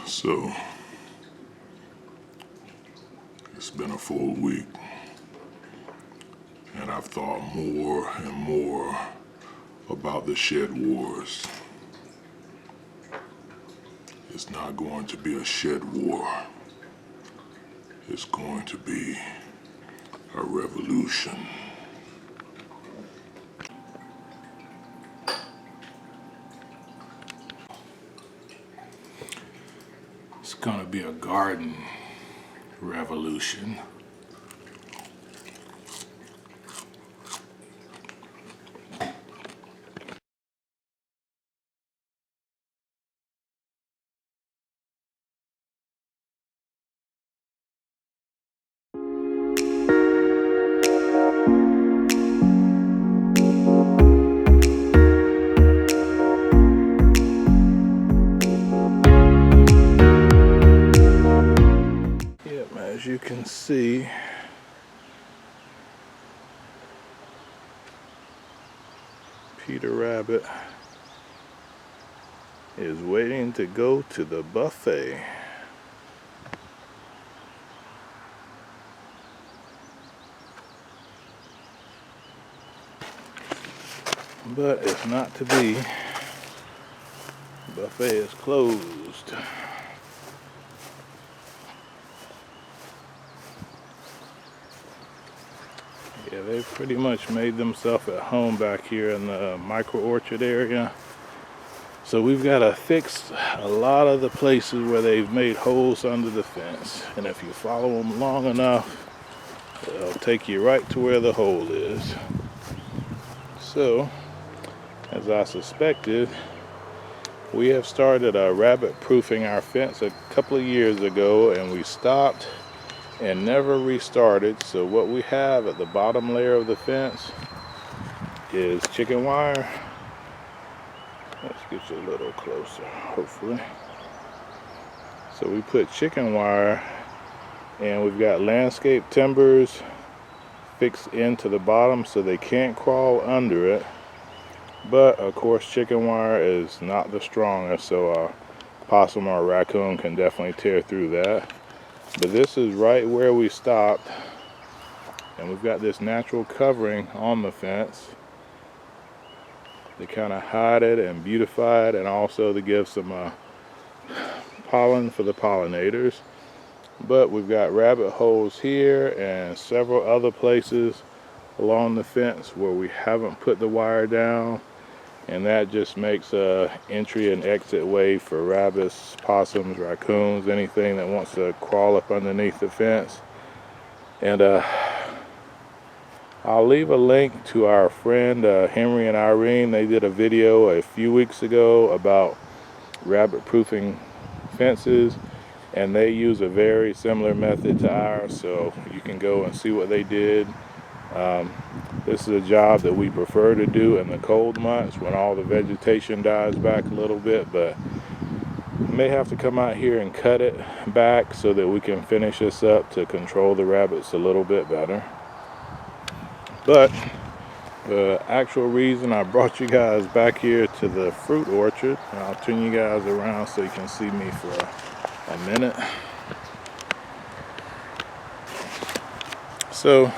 So it's been a full week, and I've thought more and more about the shed wars. It's not going to be a shed war. It's going to be a revolution. It's going to be a garden revolution. As you can see, Peter Rabbit is waiting to go to the buffet. But it's not to be. The buffet is closed. Yeah, they've pretty much made themselves at home back here in the micro orchard area. So we've got to fix a lot of the places where they've made holes under the fence. And if you follow them long enough, they'll take you right to where the hole is. So, as I suspected, we have started rabbit proofing our fence a couple of years ago, and we stopped and never restarted. So what we have at the bottom layer of the fence is chicken wire. Let's get you a little closer, hopefully. So we put chicken wire, and we've got landscape timbers fixed into the bottom so they can't crawl under it. But of course chicken wire is not the strongest, so a possum or a raccoon can definitely tear through that. But this is right where we stopped, and we've got this natural covering on the fence to kind of hide it and beautify it, and also to give some pollen for the pollinators. But we've got rabbit holes here and several other places along the fence where we haven't put the wire down, and that just makes a entry and exit way for rabbits, possums, raccoons, anything that wants to crawl up underneath the fence. And I'll leave a link to our friend Henry and Irene. They did a video a few weeks ago about rabbit proofing fences, and they use a very similar method to ours, so you can go and see what they did. This is a job that we prefer to do in the cold months when all the vegetation dies back a little bit, but we may have to come out here and cut it back so that we can finish this up to control the rabbits a little bit better. But the actual reason I brought you guys back here to the fruit orchard, and I'll turn you guys around so you can see me for a minute. So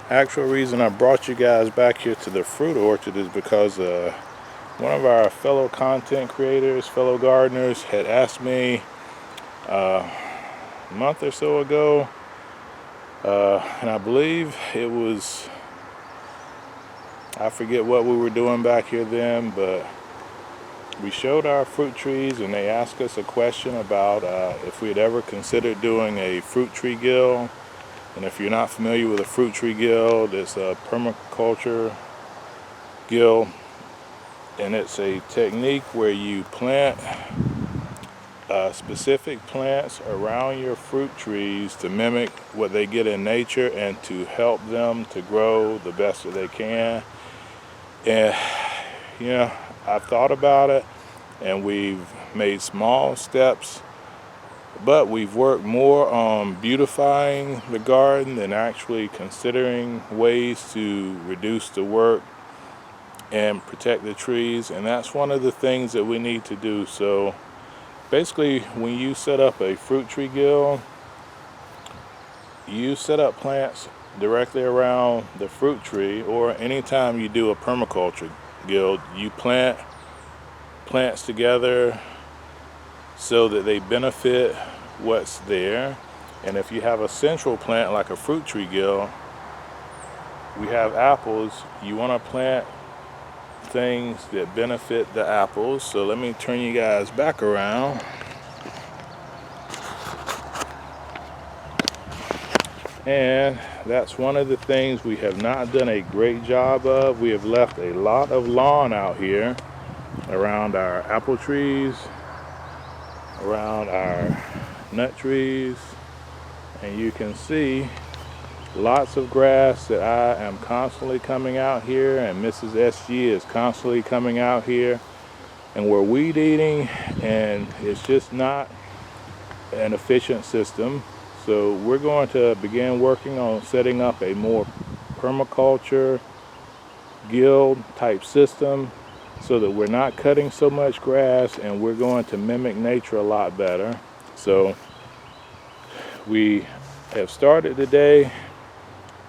actual reason I brought you guys back here to the fruit orchard is because one of our fellow content creators, fellow gardeners, had asked me a month or so ago, and I believe it was, I forget what we were doing back here then, but we showed our fruit trees, and they asked us a question about if we had ever considered doing a fruit tree gill. And if you're not familiar with a fruit tree gill, it's a permaculture gill, and it's a technique where you plant specific plants around your fruit trees to mimic what they get in nature and to help them to grow the best that they can. And you know, I've thought about it, and we've made small steps, but we've worked more on beautifying the garden than actually considering ways to reduce the work and protect the trees. And that's one of the things that we need to do. So basically when you set up a fruit tree guild, you set up plants directly around the fruit tree, or anytime you do a permaculture guild, you plant plants together so that they benefit what's there. And if you have a central plant like a fruit tree guild, we have apples, you want to plant things that benefit the apples. So let me turn you guys back around. And that's one of the things we have not done a great job of. We have left a lot of lawn out here around our apple trees, around our nut trees, and you can see lots of grass that I am constantly coming out here, and Mrs. SG is constantly coming out here, and we're weed eating, and it's just not an efficient system. So we're going to begin working on setting up a more permaculture guild type system so that we're not cutting so much grass, and we're going to mimic nature a lot better. So we have started today,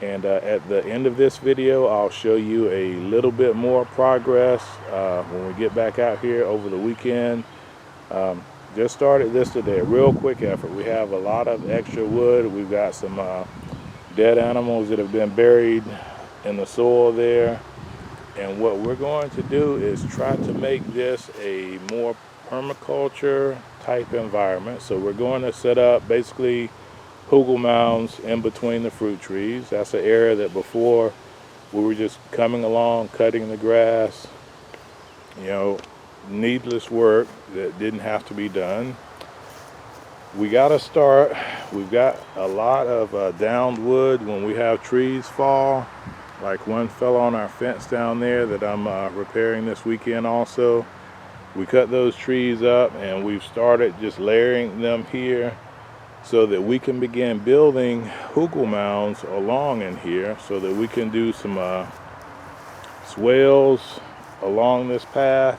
and at the end of this video I'll show you a little bit more progress when we get back out here over the weekend. Just started this today, a real quick effort. We have a lot of extra wood. We've got some dead animals that have been buried in the soil there. And what we're going to do is try to make this a more permaculture type environment. So we're going to set up basically Hugel mounds in between the fruit trees. That's an area that before we were just coming along, cutting the grass, you know, needless work that didn't have to be done. We got to start. We've got a lot of downed wood when we have trees fall, like one fell on our fence down there that I'm repairing this weekend also. We cut those trees up, and we've started just layering them here so that we can begin building Hugel mounds along in here so that we can do some swales along this path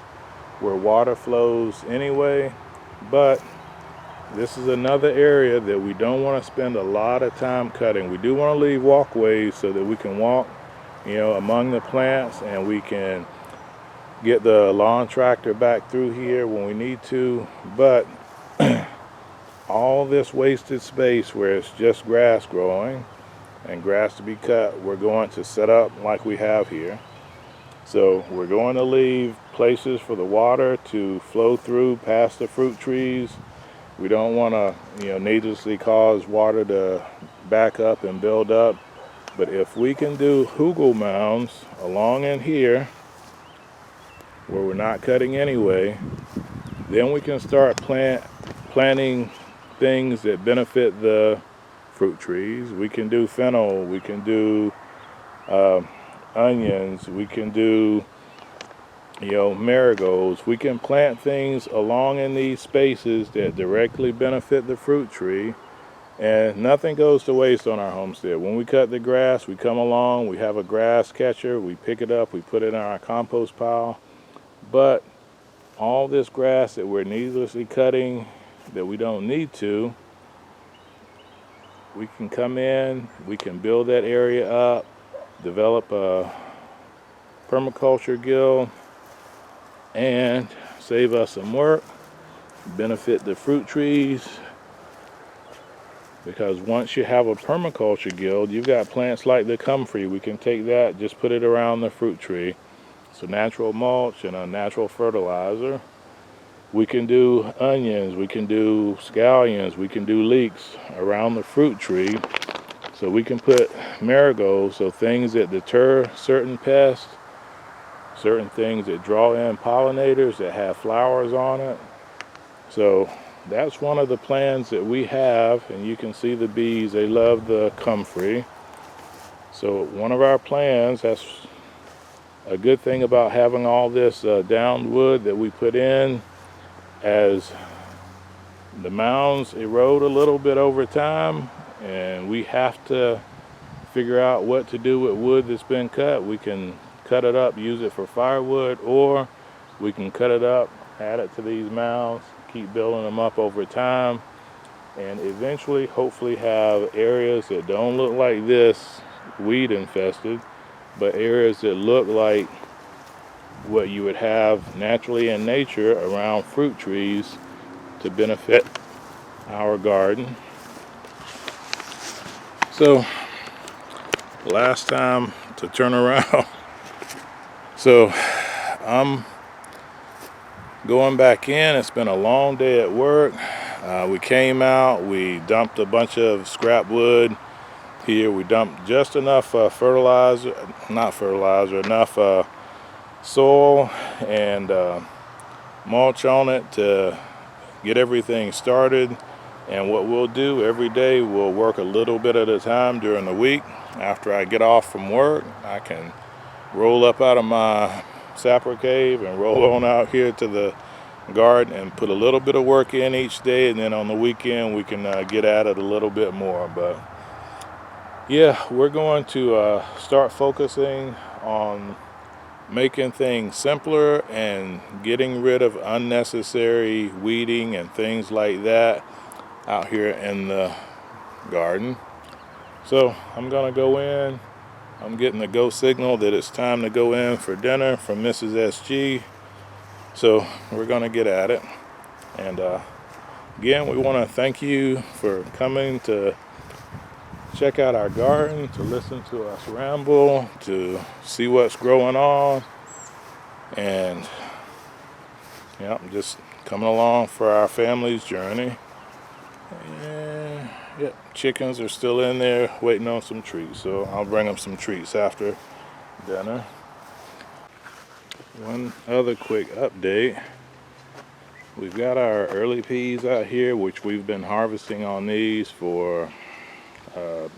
where water flows anyway. But this is another area that we don't want to spend a lot of time cutting. We do want to leave walkways so that we can walk, you know, among the plants, and we can get the lawn tractor back through here when we need to. But all this wasted space where it's just grass growing and grass to be cut, we're going to set up like we have here. So we're going to leave places for the water to flow through past the fruit trees. We don't want to, you know, needlessly cause water to back up and build up. But if we can do Hugel mounds along in here where we're not cutting anyway, then we can start planting things that benefit the fruit trees. We can do fennel, we can do onions, we can do, you know, marigolds. We can plant things along in these spaces that directly benefit the fruit tree, and nothing goes to waste on our homestead. When we cut the grass, we come along, we have a grass catcher, we pick it up, we put it in our compost pile. But all this grass that we're needlessly cutting that we don't need to, we can come in, we can build that area up, develop a permaculture guild, and save us some work, benefit the fruit trees. Because once you have a permaculture guild, you've got plants like the comfrey. We can take that, just put it around the fruit tree. So natural mulch and a natural fertilizer. We can do onions, we can do scallions, we can do leeks around the fruit tree. So we can put marigolds, so things that deter certain pests, certain things that draw in pollinators that have flowers on it. So that's one of the plans that we have, and you can see the bees, they love the comfrey. So one of our plans, that's a good thing about having all this downed wood that we put in, as the mounds erode a little bit over time, and we have to figure out what to do with wood that's been cut. We can cut it up, use it for firewood, or we can cut it up add it to these mounds, keep building them up over time, and eventually hopefully have areas that don't look like this weed infested, but areas that look like what you would have naturally in nature around fruit trees to benefit our garden. So last time to turn around, so I'm going back in. It's been a long day at work. We came out, we dumped a bunch of scrap wood here. We dumped just enough enough soil and mulch on it to get everything started. And what we'll do every day, we'll work a little bit at a time during the week. After I get off from work, I can roll up out of my Sapper cave and roll on out here to the garden and put a little bit of work in each day, and then on the weekend we can get at it a little bit more. But yeah, we're going to start focusing on making things simpler and getting rid of unnecessary weeding and things like that out here in the garden. So I'm gonna go in. I'm getting the go signal that it's time to go in for dinner from Mrs. SG. So we're gonna get at it. And again, we want to thank you for coming to check out our garden, to listen to us ramble, to see what's growing on, and yeah, just coming along for our family's journey. And yep, chickens are still in there waiting on some treats, so I'll bring them some treats after dinner. One other quick update. We've got our early peas out here, which we've been harvesting on these for a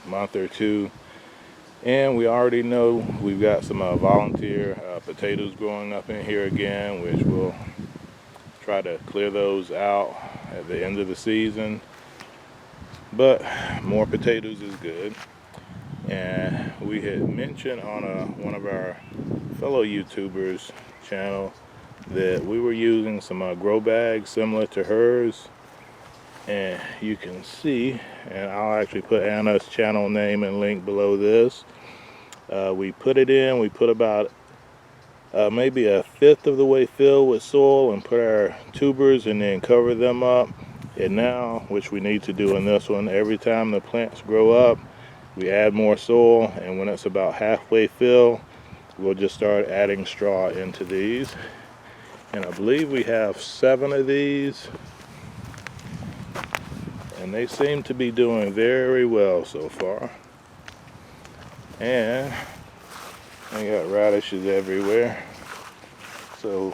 month or two. And we already know we've got some volunteer potatoes growing up in here again, which we'll try to clear those out at the end of the season. But more potatoes is good. And we had mentioned on one of our fellow YouTubers channel that we were using some grow bags similar to hers, and you can see, and I'll actually put Anna's channel name and link below this. We put it in, we put about maybe a fifth of the way filled with soil and put our tubers and then cover them up. And now, which we need to do in this one, every time the plants grow up, we add more soil, and when it's about halfway filled, we'll just start adding straw into these. And I believe we have 7 of these, and they seem to be doing very well so far. And I got radishes everywhere. So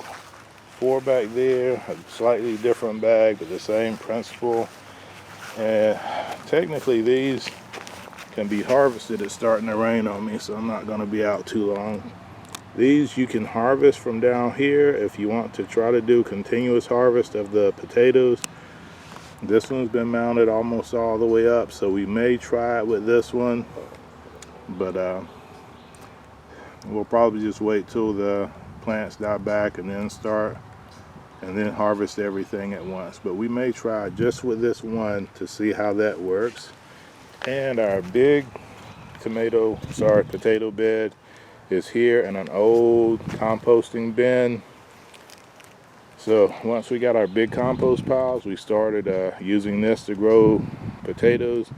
4 back there, a slightly different bag, but the same principle. And technically these can be harvested. It's starting to rain on me, so I'm not going to be out too long. These you can harvest from down here if you want to try to do continuous harvest of the potatoes. This one's been mounted almost all the way up, so we may try it with this one, but we'll probably just wait till the plants die back and then start, and then harvest everything at once. But we may try just with this one to see how that works. And our big potato bed is here in an old composting bin. So once we got our big compost piles, we started using this to grow potatoes,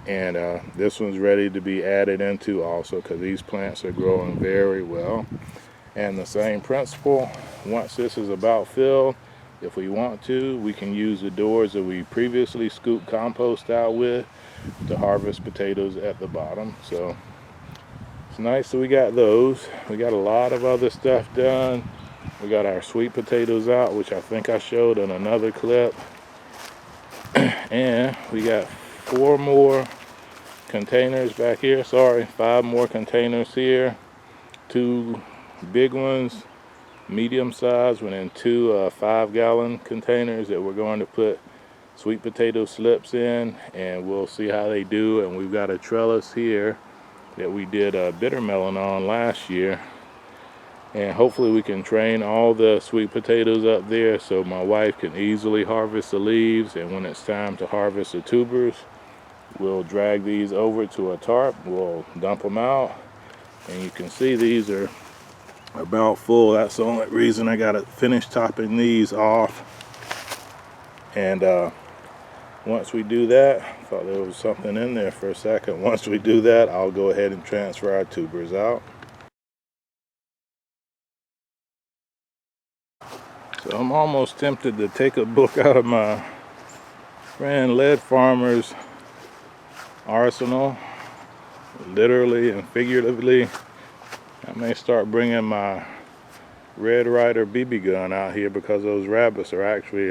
and this one's ready to be added into also, because these plants are growing very well. And the same principle, once this is about filled, if we want to, we can use the doors that we previously scooped compost out with to harvest potatoes at the bottom. So it's nice that we got those. We got a lot of other stuff done. We got our sweet potatoes out, which I think I showed in another clip. And we got 4 more containers back here. 5 more containers here. 2 big ones, medium size, and then 2 5-gallon containers that we're going to put sweet potato slips in, and we'll see how they do. And we've got a trellis here that we did bitter melon on last year, And hopefully we can train all the sweet potatoes up there so my wife can easily harvest the leaves, and when it's time to harvest the tubers, we'll drag these over to a tarp, we'll dump them out, and you can see these are about full. That's the only reason I gotta finish topping these off. And once we do that, I thought there was something in there for a second. Once we do that, I'll go ahead and transfer our tubers out. So I'm almost tempted to take a book out of my friend Lead Farmer's arsenal, literally and figuratively. I may start bringing my Red Ryder BB gun out here because those rabbits are actually,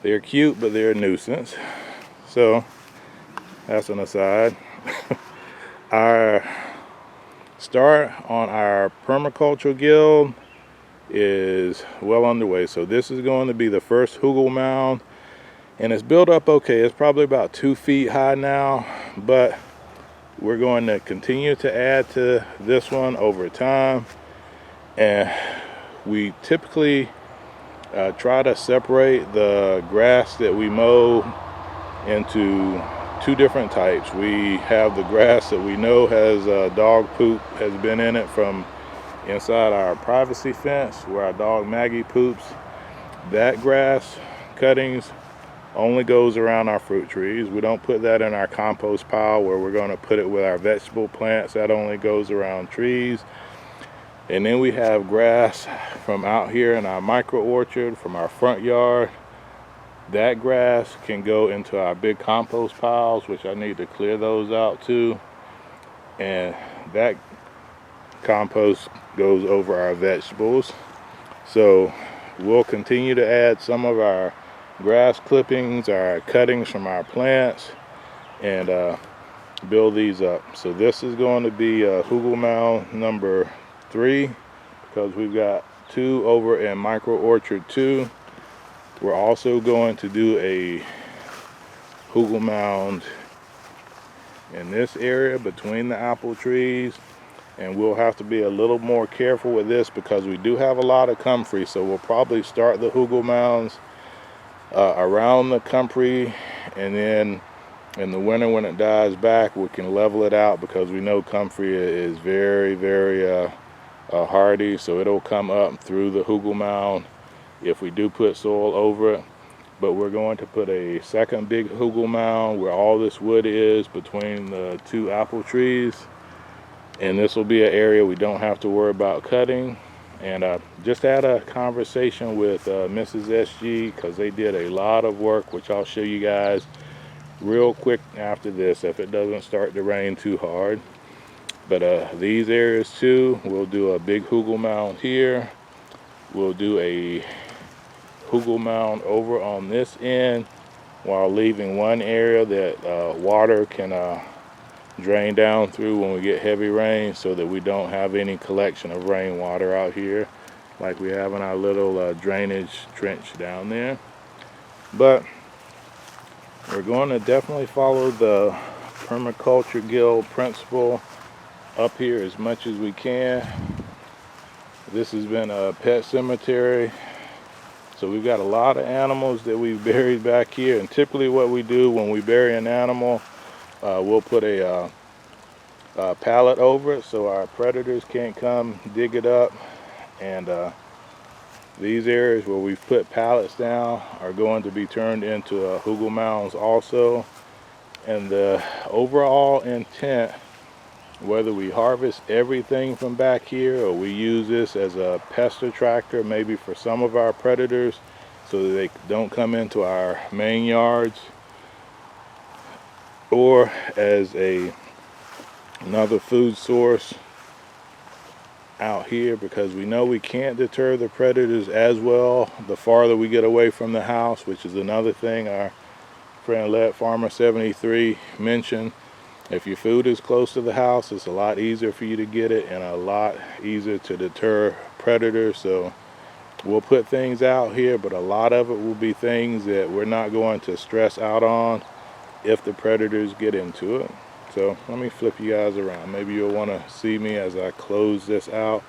they're cute, but they're a nuisance. So that's an aside. Our start on our permaculture guild is well underway. So this is going to be the first hugel mound, and it's built up okay. It's probably about 2 feet high now, but we're going to continue to add to this one over time. And we typically try to separate the grass that we mow into 2 different types. We have the grass that we know has dog poop has been in it from inside our privacy fence where our dog Maggie poops. That grass cuttings only goes around our fruit trees. We don't put that in our compost pile where we're going to put it with our vegetable plants. That only goes around trees. And then we have grass from out here in our micro orchard from our front yard. That grass can go into our big compost piles, which I need to clear those out too. And that compost goes over our vegetables. So we'll continue to add some of our grass clippings, our cuttings from our plants, and build these up. So this is going to be hugel mound number 3 because we've got 2 over in micro orchard 2. We're also going to do a hugel mound in this area between the apple trees, and we'll have to be a little more careful with this because we do have a lot of comfrey. So we'll probably start the hugel mounds around the comfrey, and then in the winter when it dies back we can level it out because we know comfrey is very, very hardy, so it'll come up through the hugel mound if we do put soil over it. But we're going to put a second big hugel mound where all this wood is between the 2 apple trees, and this will be an area we don't have to worry about cutting. And just had a conversation with Mrs. SG because they did a lot of work, which I'll show you guys real quick after this if it doesn't start to rain too hard. But these areas too, we'll do a big hugel mound here. We'll do a hugel mound over on this end while leaving one area that water can drain down through when we get heavy rain, so that we don't have any collection of rainwater out here like we have in our little drainage trench down there. But we're going to definitely follow the permaculture guild principle up here as much as we can. This has been a pet cemetery, so we've got a lot of animals that we've buried back here. And typically what we do when we bury an animal, we'll put a pallet over it so our predators can't come dig it up. And these areas where we've put pallets down are going to be turned into hugel mounds also. And the overall intent, whether we harvest everything from back here or we use this as a pest attractor maybe for some of our predators so that they don't come into our main yards, or as another food source out here, because we know we can't deter the predators as well the farther we get away from the house, which is another thing our friend Lead Farmer 73 mentioned. If your food is close to the house, it's a lot easier for you to get it and a lot easier to deter predators. So we'll put things out here, but a lot of it will be things that we're not going to stress out on if the predators get into it. So let me flip you guys around. Maybe you'll want to see me as I close this out.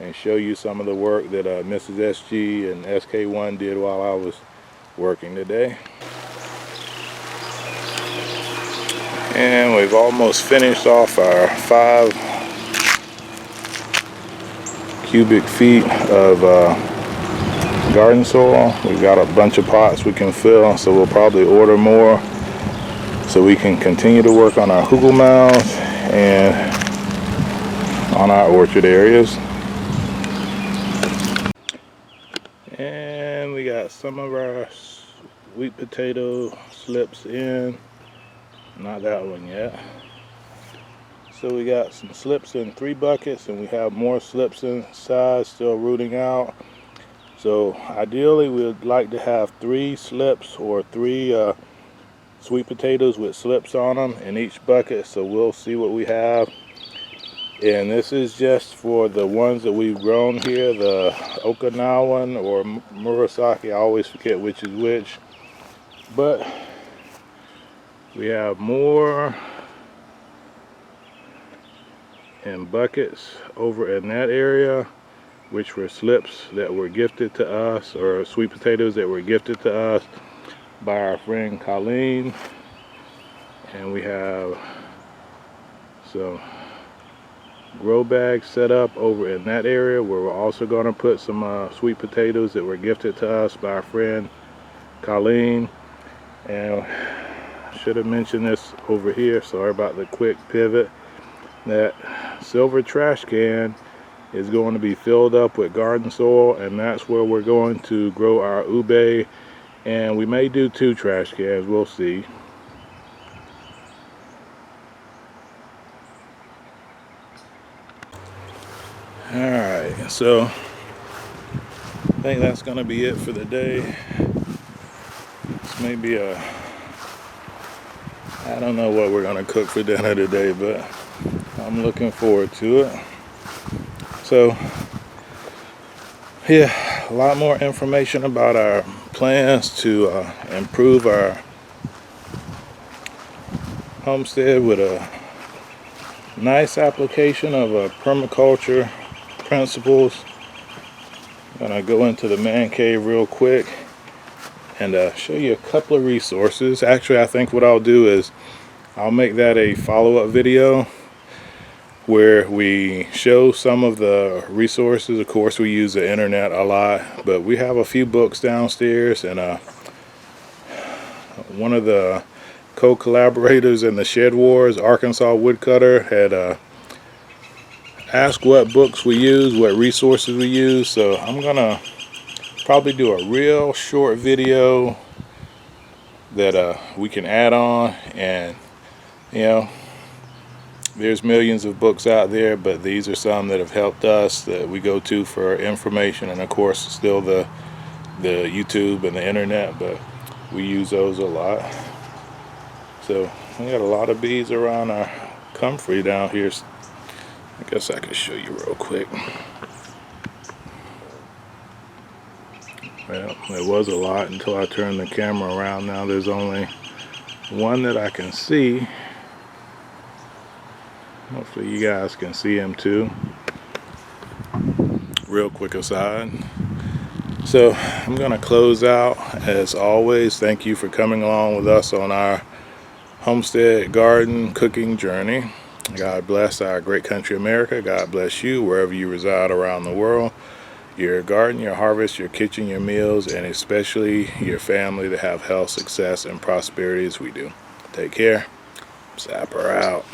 and show you some of the work that Mrs. SG and SK1 did while I was working today. And we've almost finished off our 5 cubic feet of garden soil. We've got a bunch of pots we can fill, so we'll probably order more so we can continue to work on our hugel mounds and on our orchard areas. And we got some of our sweet potato slips in. Not that one yet. So we got some slips in 3 buckets, and we have more slips inside still rooting out. So ideally we'd like to have 3 slips or 3 sweet potatoes with slips on them in each bucket. So we'll see what we have. And this is just for the ones that we've grown here, the Okinawan or Murasaki. I always forget which is which. But we have more in buckets over in that area, which were slips that were gifted to us, or sweet potatoes that were gifted to us by our friend Colleen. And we have some grow bags set up over in that area where we're also going to put some sweet potatoes that were gifted to us by our friend Colleen. And I should have mentioned this over here, sorry about the quick pivot. That silver trash can is going to be filled up with garden soil, and that's where we're going to grow our ube. And we may do 2 trash cans, we'll see. Alright, so I think that's going to be it for the day. This may be I don't know what we're going to cook for dinner today, but I'm looking forward to it. So yeah, a lot more information about our plans to improve our homestead with a nice application of permaculture principles. I'm gonna go into the man cave real quick and show you a couple of resources. Actually, I think what I'll do is I'll make that a follow-up video where we show some of the resources. Of course, we use the internet a lot, but we have a few books downstairs, and one of the co-collaborators in the Shed Wars, Arkansas Woodcutter, had asked what books we use, what resources we use. So I'm gonna probably do a real short video that we can add on. And you know, there's millions of books out there, but these are some that have helped us that we go to for information, and of course still the YouTube and the internet, but we use those a lot. So we got a lot of bees around our comfrey down here. I guess I could show you real quick. Well, there was a lot until I turned the camera around. Now there's only one that I can see. Hopefully you guys can see him too. Real quick aside. So I'm going to close out. As always, thank you for coming along with us on our homestead garden cooking journey. God bless our great country America. God bless you wherever you reside around the world. Your garden, your harvest, your kitchen, your meals, and especially your family to have health, success, and prosperity as we do. Take care. Sapper out.